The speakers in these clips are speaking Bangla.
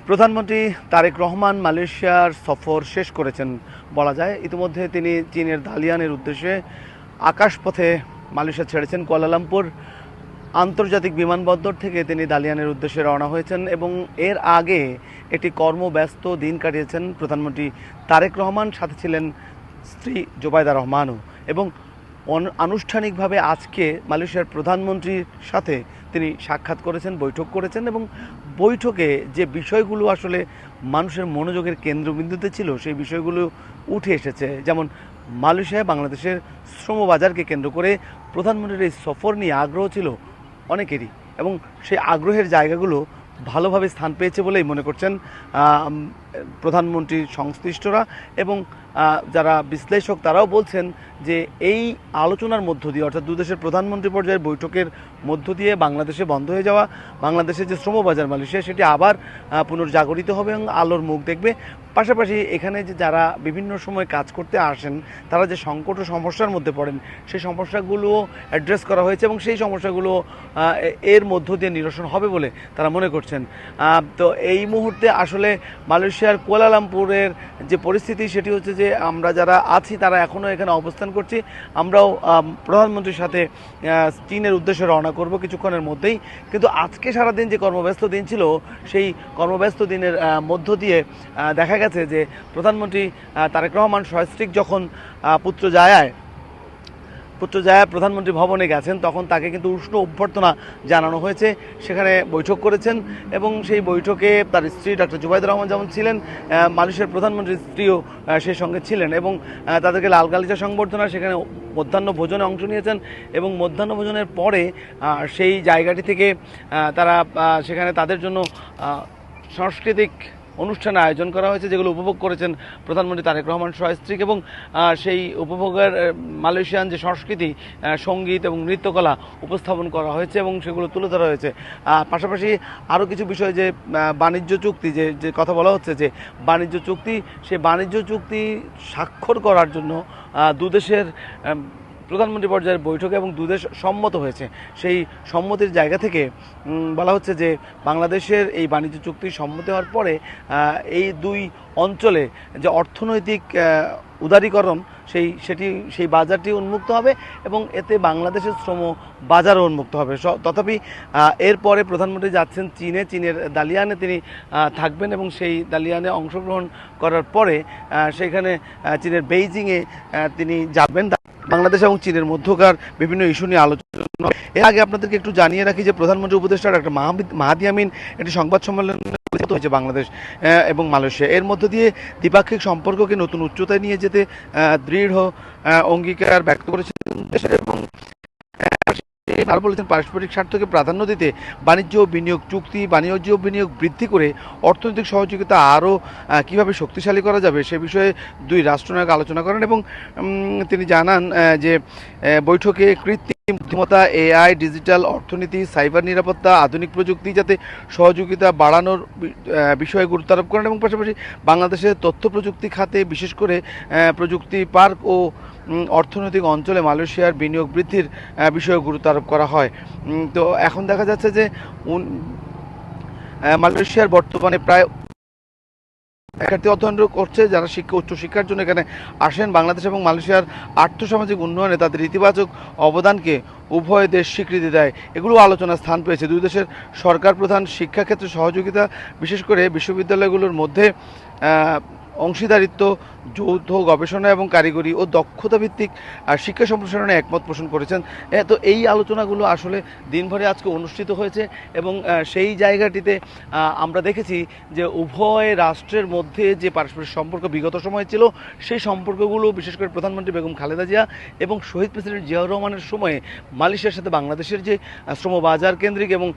প্রধানমন্ত্রী তারেক রহমান মালয়েশিয়ার সফর শেষ করেছেন বলা যায়। ইতিমধ্যে তিনি চীনের দালিয়ানের উদ্দেশ্যে আকাশপথে মালয়েশিয়া ছেড়েছেন। কুয়ালালামপুর আন্তর্জাতিক বিমানবন্দর থেকে তিনি দালিয়ানের উদ্দেশ্যে রওনা হয়েছেন এবং এর আগে একটি কর্মব্যস্ত দিন কাটিয়েছেন প্রধানমন্ত্রী তারেক রহমান, সাথে ছিলেন স্ত্রী জোবায়দা রহমানও। এবং আনুষ্ঠানিকভাবে আজকে মালয়েশিয়ার প্রধানমন্ত্রীর সাথে তিনি সাক্ষাৎ করেছেন, বৈঠক করেছেন এবং বৈঠকে যে বিষয়গুলো আসলে মানুষের মনোযোগের কেন্দ্রবিন্দুতে ছিল সেই বিষয়গুলো উঠে এসেছে। যেমন মালয়েশিয়ায় বাংলাদেশের শ্রমবাজারকে কেন্দ্র করে প্রধানমন্ত্রীর এই সফর নিয়ে আগ্রহ ছিল অনেকেরই, এবং সেই আগ্রহের জায়গাগুলো ভালোভাবে স্থান পেয়েছে বলেই মনে করছেন প্রধানমন্ত্রীর সংশ্লিষ্টরা। এবং যারা বিশ্লেষক তারাও বলছেন যে এই আলোচনার মধ্য দিয়ে, অর্থাৎ দুদেশের প্রধানমন্ত্রী পর্যায়ের বৈঠকের মধ্য দিয়ে বাংলাদেশে বন্ধ হয়ে যাওয়া বাংলাদেশের যে শ্রমবাজার মালয়েশিয়া, সেটি আবার পুনর্জাগরিত হবে এবং আলোর মুখ দেখবে। পাশাপাশি এখানে যে যারা বিভিন্ন সময় কাজ করতে আসেন তারা যে সংকট ও সমস্যার মধ্যে পড়েন সেই সমস্যাগুলোও অ্যাড্রেস করা হয়েছে এবং সেই সমস্যাগুলো এর মধ্য দিয়ে নিরসন হবে বলে তারা মনে করছেন। তো এই মুহূর্তে আসলে মালয়েশিয়ার কুয়ালালামপুরের যে পরিস্থিতি সেটি হচ্ছে যে আমরা যারা আছি তারা এখনও এখানে অবস্থান করছি। আমরাও প্রধানমন্ত্রীর সাথে চীনের উদ্দেশ্যে রওনা করব কিছুক্ষণের মধ্যেই। কিন্তু আজকে সারাদিন যে কর্মব্যস্ত দিন ছিল সেই কর্মব্যস্ত দিনের মধ্য দিয়ে দেখা গেছে যে প্রধানমন্ত্রী তারেক রহমান সস্ত্রীক যখন পুত্রজায়ায় প্রধানমন্ত্রী ভবনে গেছেন তখন তাকে কিন্তু উষ্ণ অভ্যর্থনা জানানো হয়েছে, সেখানে বৈঠক করেছেন এবং সেই বৈঠকে তার স্ত্রী ডক্টর জুবাইদুর রহমান যেমন ছিলেন, মালয়েশিয়ার প্রধানমন্ত্রীর স্ত্রীও সেই সঙ্গে ছিলেন এবং তাদেরকে লাল গালিচা সংবর্ধনা, সেখানে মধ্যাহ্ন ভোজনে অংশ নিয়েছেন এবং মধ্যাহ্ন ভোজনের পরে সেই জায়গাটি থেকে তারা সেখানে তাদের জন্য সাংস্কৃতিক অনুষ্ঠান আয়োজন করা হয়েছে, যেগুলো উপভোগ করেছেন প্রধানমন্ত্রী তারেক রহমান সস্ত্রীক। এবং সেই উপভোগের মালয়েশিয়ান যে সংস্কৃতি, সঙ্গীত এবং নৃত্যকলা উপস্থাপন করা হয়েছে এবং সেগুলো তুলে ধরা হয়েছে। পাশাপাশি আরও কিছু বিষয়, যে বাণিজ্য চুক্তি, যে কথা বলা হচ্ছে যে বাণিজ্য চুক্তি, সেই বাণিজ্য চুক্তি স্বাক্ষর করার জন্য দুদেশের প্রধানমন্ত্রী পর্যায়ের বৈঠকে এবং দুদেশ সম্মত হয়েছে। সেই সম্মতির জায়গা থেকে বলা হচ্ছে যে বাংলাদেশের এই বাণিজ্য চুক্তি সম্মতি হওয়ার পরে এই দুই অঞ্চলে যে অর্থনৈতিক উদারীকরণ সেই বাজারটি উন্মুক্ত হবে এবং এতে বাংলাদেশের শ্রম বাজারও উন্মুক্ত হবে। তথাপি এরপরে প্রধানমন্ত্রী যাচ্ছেন চীনের দালিয়ানে তিনি থাকবেন এবং সেই দালিয়ানে অংশগ্রহণ করার পরে সেখানে চীনের বেইজিংয়ে তিনি যাবেন। বাংলাদেশ এবং চীনের মধ্যকার বিভিন্ন ইস্যু নিয়ে আলোচনা। এর আগে আপনাদেরকে একটু জানিয়ে রাখি যে প্রধানমন্ত্রী উপদেষ্টা ডক্টর মাহাদি আমিন একটি সংবাদ সম্মেলন হয়েছে বাংলাদেশ এবং মালয়েশিয়া। এর মধ্য দিয়ে দ্বিপাক্ষিক সম্পর্ককে নতুন উচ্চতায় নিয়ে যেতে দৃঢ় অঙ্গীকার ব্যক্ত করেছেন এবং আর বলেছেন পারস্পরিক স্বার্থকে প্রাধান্য দিতে বাণিজ্য বিনিয়োগ চুক্তি, বাণিজ্য বিনিয়োগ বৃদ্ধি করে অর্থনৈতিক সহযোগিতা আরও কীভাবে শক্তিশালী করা যাবে সে বিষয়ে দুই রাষ্ট্রনায়ক আলোচনা করেন। এবং তিনি জানান যে বৈঠকে কৃত্রিম বুদ্ধিমত্তা, এআই, ডিজিটাল অর্থনীতি, সাইবার নিরাপত্তা, আধুনিক প্রযুক্তি যাতে সহযোগিতা বাড়ানোর বিষয়ে গুরুত্ব আরোপ করেন এবং পাশাপাশি বাংলাদেশের তথ্য প্রযুক্তি খাতে বিশেষ করে প্রযুক্তি পার্ক ও অর্থনৈতিক অঞ্চলে মালয়েশিয়ার বিনিয়োগ বৃদ্ধির বিষয়ে গুরুত্ব আরোপ করা হয়। তো এখন দেখা যাচ্ছে যে মালয়েশিয়ার বর্তমানে প্রায় শিক্ষার্থী অধ্যয়ন করছে যারা উচ্চশিক্ষার জন্য এখানে আসেন। বাংলাদেশ এবং মালয়েশিয়ার আর্থসামাজিক উন্নয়নে তাদের ইতিবাচক অবদানকে উভয় দেশ স্বীকৃতি দেয়, এগুলো আলোচনার স্থান পেয়েছে। দুই দেশের সরকার প্রধান শিক্ষাক্ষেত্রে সহযোগিতা, বিশেষ করে বিশ্ববিদ্যালয়গুলোর মধ্যে অংশীদারিত্ব, যৌথ গবেষণা এবং কারিগরি ও দক্ষতা ভিত্তিক শিক্ষা সম্প্রসারণে একমত পোষণ করেছেন। তো এই আলোচনাগুলো আসলে দিনভরে আজকে অনুষ্ঠিত হয়েছে এবং সেই জায়গাটিতে আমরা দেখেছি যে উভয় রাষ্ট্রের মধ্যে যে পারস্পরিক সম্পর্ক বিগত সময়ে ছিল সেই সম্পর্কগুলো বিশেষ করে প্রধানমন্ত্রী বেগম খালেদা জিয়া এবং শহীদ প্রেসিডেন্ট জিয়াউর রহমানের সময়ে মালয়েশিয়ার সাথে বাংলাদেশের যে শ্রমবাজার কেন্দ্রিক এবং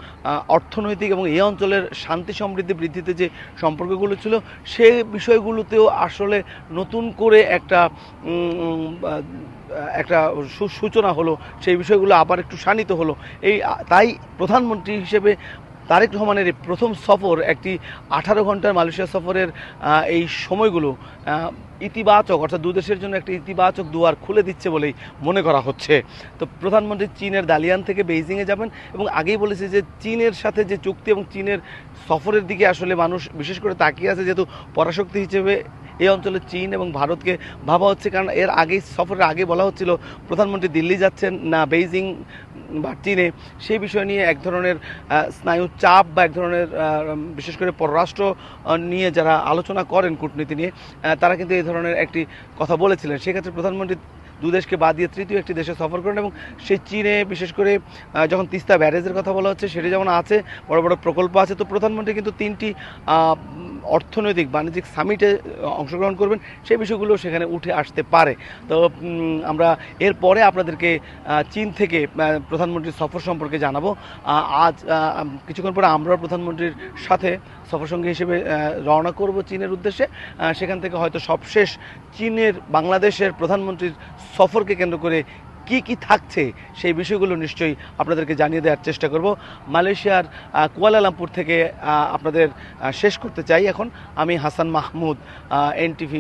অর্থনৈতিক এবং এই অঞ্চলের শান্তি সমৃদ্ধি বৃদ্ধিতে যে সম্পর্কগুলো ছিল সে বিষয়গুলোতেও আসলে নতুন করে একটা সূচনা হলো, সেই বিষয়গুলো আবার একটু শানিত হলো। তাই প্রধানমন্ত্রী হিসেবে তারেক রহমানের এই প্রথম সফর, একটি 18 ঘন্টার মালয়েশিয়া সফরের এই সময়গুলো ইতিবাচক, অর্থাৎ দুদেশের জন্য একটি ইতিবাচক দুয়ার খুলে দিচ্ছে বলেই মনে করা হচ্ছে। তো প্রধানমন্ত্রী চীনের দালিয়ান থেকে বেইজিংয়ে যাবেন এবং আগেই বলেছে যে চীনের সাথে যে চুক্তি এবং চীনের সফরের দিকে আসলে মানুষ বিশেষ করে তাকিয়ে আছে, যেহেতু পরাশক্তি হিসেবে এই অঞ্চলে চীন এবং ভারতকে ভাবা হচ্ছে। কারণ এর আগেই, সফরের আগে বলা হচ্ছিল প্রধানমন্ত্রী দিল্লি যাচ্ছেন না বেইজিং বা চীনে, সেই বিষয় নিয়ে এক ধরনের স্নায়ু চাপ বা এক ধরনের বিশেষ করে পররাষ্ট্র নিয়ে যারা আলোচনা করেন কূটনীতি নিয়ে, তারা কিন্তু এই ধরনের একটি কথা বলেছিলেন। সেক্ষেত্রে প্রধানমন্ত্রী দুদেশকে বাদ দিয়ে তৃতীয় একটি দেশে সফর করেন এবং সেই চীনে বিশেষ করে যখন তিস্তা ব্যারেজের কথা বলা হচ্ছে, সেটি যেমন আছে, বড় বড় প্রকল্প আছে, তো প্রধানমন্ত্রী কিন্তু 3টি অর্থনৈতিক বাণিজ্যিক সামিটে অংশগ্রহণ করবেন, সেই বিষয়গুলো সেখানে উঠে আসতে পারে। তো আমরা এরপরে আপনাদেরকে চীন থেকে প্রধানমন্ত্রীর সফর সম্পর্কে জানাবো। আজ কিছুক্ষণ পরে আমরা প্রধানমন্ত্রীর সাথে সফরসঙ্গী হিসেবে রওনা করব চীনের উদ্দেশ্যে। সেখান থেকে হয়তো সবশেষ চীনের বাংলাদেশের প্রধানমন্ত্রীর সফরকে কেন্দ্র করে কি কি থাকছে সেই বিষয়গুলো নিশ্চয়ই আপনাদেরকে জানিয়ে দেওয়ার চেষ্টা করব। মালয়েশিয়ার কুয়ালালামপুর থেকে আপনাদের শেষ করতে চাই এখন আমি হাসান মাহমুদ, NTV।